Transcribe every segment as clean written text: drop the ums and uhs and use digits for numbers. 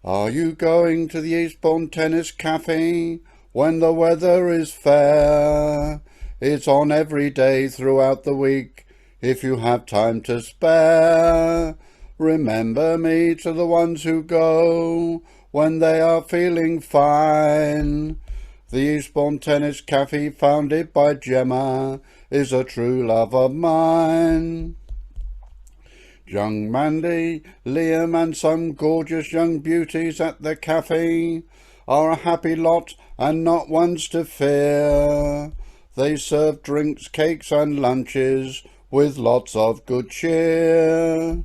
Are you going to the Eastbourne Tennis Cafe when the weather is fair? It's on every day throughout the week if you have time to spare. Remember me to the ones who go when they are feeling fine. The Eastbourne Tennis Cafe, founded by Gemma, is a true love of mine. Young Mandy, Liam and some gorgeous young beauties at the cafe are a happy lot and not ones to fear. They serve drinks, cakes and lunches with lots of good cheer.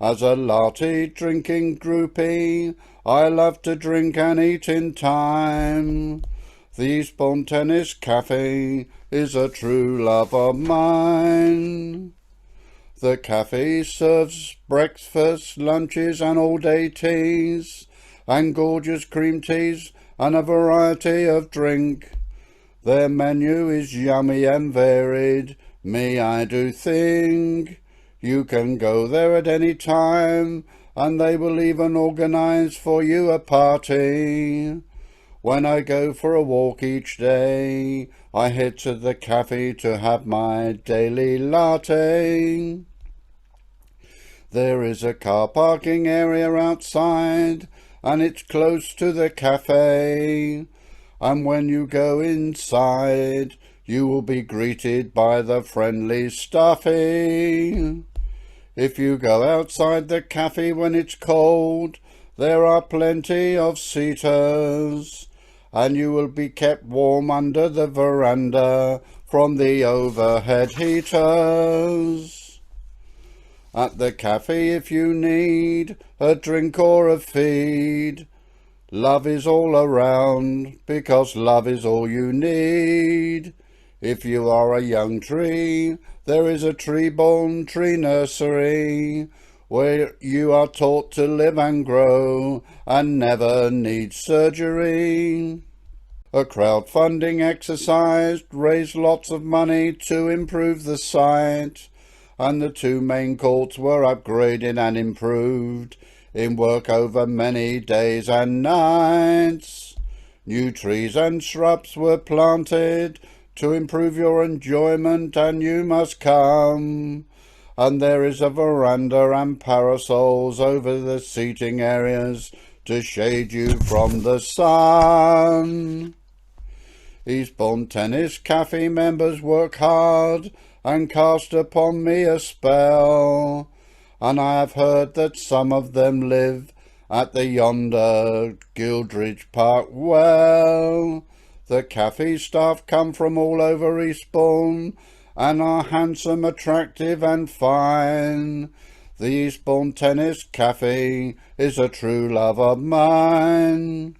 As a latte drinking groupie, I love to drink and eat in time. The Eastbourne Tennis Cafe is a true love of mine. The cafe serves breakfast, lunches and all-day teas, and gorgeous cream teas and a variety of drink. Their menu is yummy and varied, me I do think. You can go there at any time, and they will even organise for you a party. When I go for a walk each day, I head to the cafe to have my daily latte. There is a car parking area outside, and it's close to the cafe. And when you go inside, you will be greeted by the friendly staffy. If you go outside the cafe when it's cold, there are plenty of seaters, and you will be kept warm under the veranda from the overhead heaters. At the cafe, if you need a drink or a feed, love is all around, because love is all you need. If you are a young tree, there is a tree-born tree nursery, where you are taught to live and grow and never need surgery. A crowdfunding exercise raised lots of money to improve the site, and the two main courts were upgraded and improved in work over many days and nights. New trees and shrubs were planted to improve your enjoyment, and you must come. And there is a veranda and parasols over the seating areas to shade you from the sun. Eastbourne Tennis Cafe members work hard and cast upon me a spell, and I have heard that some of them live at the yonder Gildridge Park well. The cafe staff come from all over Eastbourne and are handsome, attractive and fine. The Eastbourne Tennis Cafe is a true love of mine.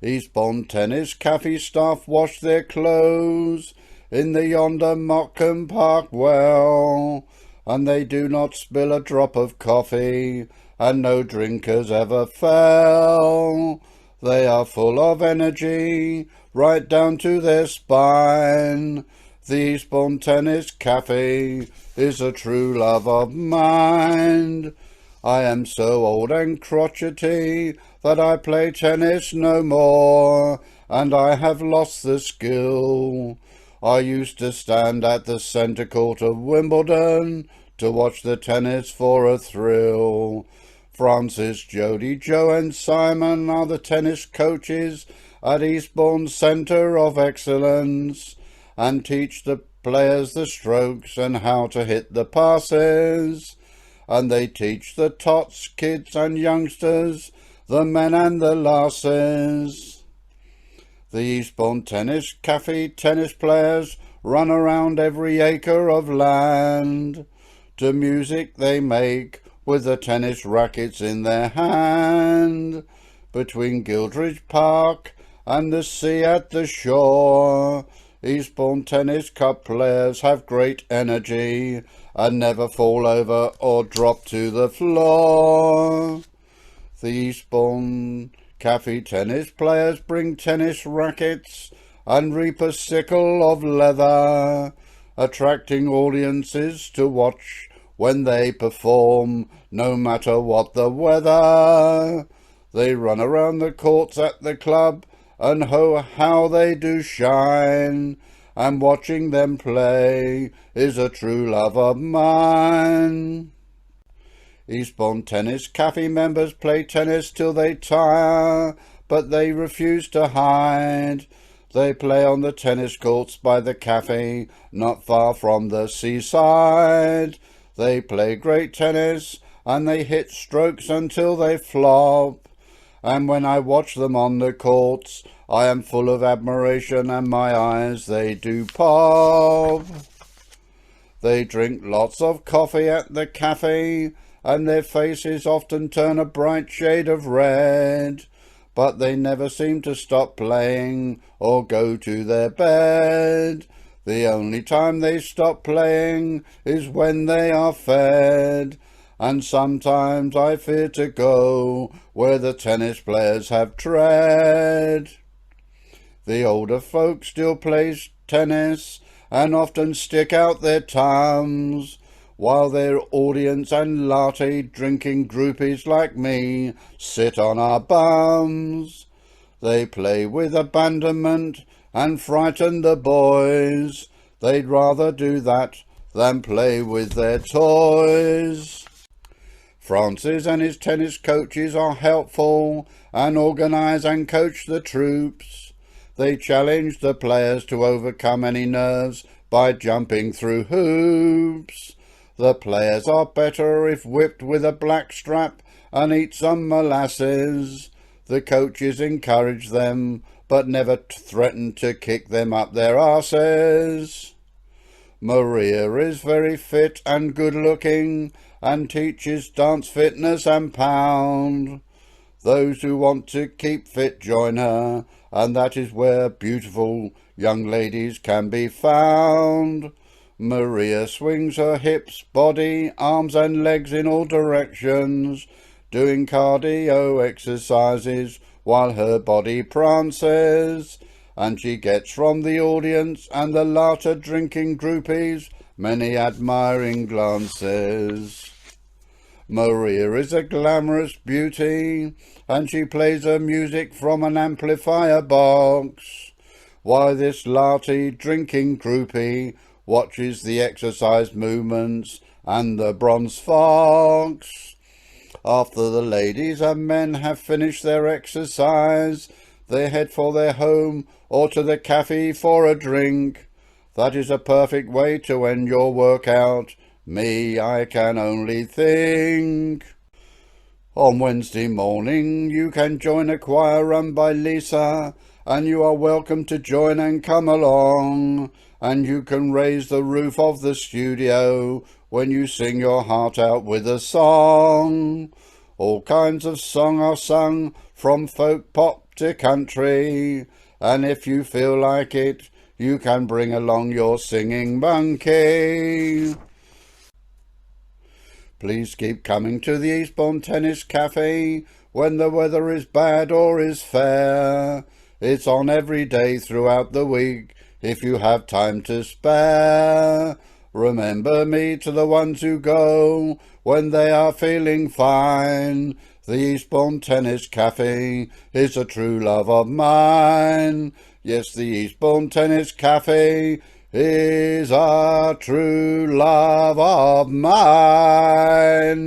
Eastbourne Tennis Cafe staff wash their clothes in the yonder Morecambe Park well, and they do not spill a drop of coffee, and no drinkers ever fell. They are full of energy, right down to their spine. The Eastbourne Tennis Cafe is a true love of mine. I am so old and crotchety that I play tennis no more, and I have lost the skill. I used to stand at the centre court of Wimbledon to watch the tennis for a thrill. Francis, Jody, Joe and Simon are the tennis coaches at Eastbourne Centre of Excellence, and teach the players the strokes and how to hit the passes. And they teach the tots, kids and youngsters, the men and the lasses. The Eastbourne Tennis Cafe tennis players run around every acre of land to music they make with the tennis rackets in their hand. Between Gildridge Park and the sea at the shore, Eastbourne Tennis Club players have great energy and never fall over or drop to the floor. The Eastbourne Cafe tennis players bring tennis rackets and reap a sickle of leather, attracting audiences to watch when they perform, no matter what the weather. They run around the courts at the club, and ho, how they do shine, and watching them play is a true love of mine. Eastbourne Tennis Cafe members play tennis till they tire, but they refuse to hide. They play on the tennis courts by the cafe, not far from the seaside. They play great tennis, and they hit strokes until they flop. And when I watch them on the courts, I am full of admiration, and my eyes, they do pop. They drink lots of coffee at the cafe, and their faces often turn a bright shade of red, but they never seem to stop playing or go to their bed. The only time they stop playing is when they are fed, and sometimes I fear to go where the tennis players have tread. The older folk still play tennis and often stick out their tongues, while their audience and latte drinking groupies like me sit on our bums. They play with abandonment and frighten the boys. They'd rather do that than play with their toys. Francis and his tennis coaches are helpful and organise and coach the troops. They challenge the players to overcome any nerves by jumping through hoops. The players are better if whipped with a black strap and eat some molasses. The coaches encourage them, but never threaten to kick them up their arses. Maria is very fit and good-looking, and teaches dance fitness and pound. Those who want to keep fit join her, and that is where beautiful young ladies can be found. Maria swings her hips, body, arms and legs in all directions, doing cardio exercises while her body prances, and she gets from the audience and the latte drinking groupies many admiring glances. Maria is a glamorous beauty, and she plays her music from an amplifier box, while this latte drinking groupie watches the exercise movements and the bronze fox. After the ladies and men have finished their exercise, they head for their home or to the cafe for a drink. That is a perfect way to end your workout. Me, I can only think. On Wednesday morning you can join a choir run by Lisa, and you are welcome to join and come along, and you can raise the roof of the studio when you sing your heart out with a song. All kinds of song are sung, from folk pop to country, and if you feel like it, you can bring along your singing monkey. Please keep coming to the Eastbourne Tennis Cafe when the weather is bad or is fair. It's on every day throughout the week if you have time to spare. Remember me to the ones who go when they are feeling fine. The Eastbourne Tennis Cafe is a true love of mine. Yes, the Eastbourne Tennis Cafe is a true love of mine.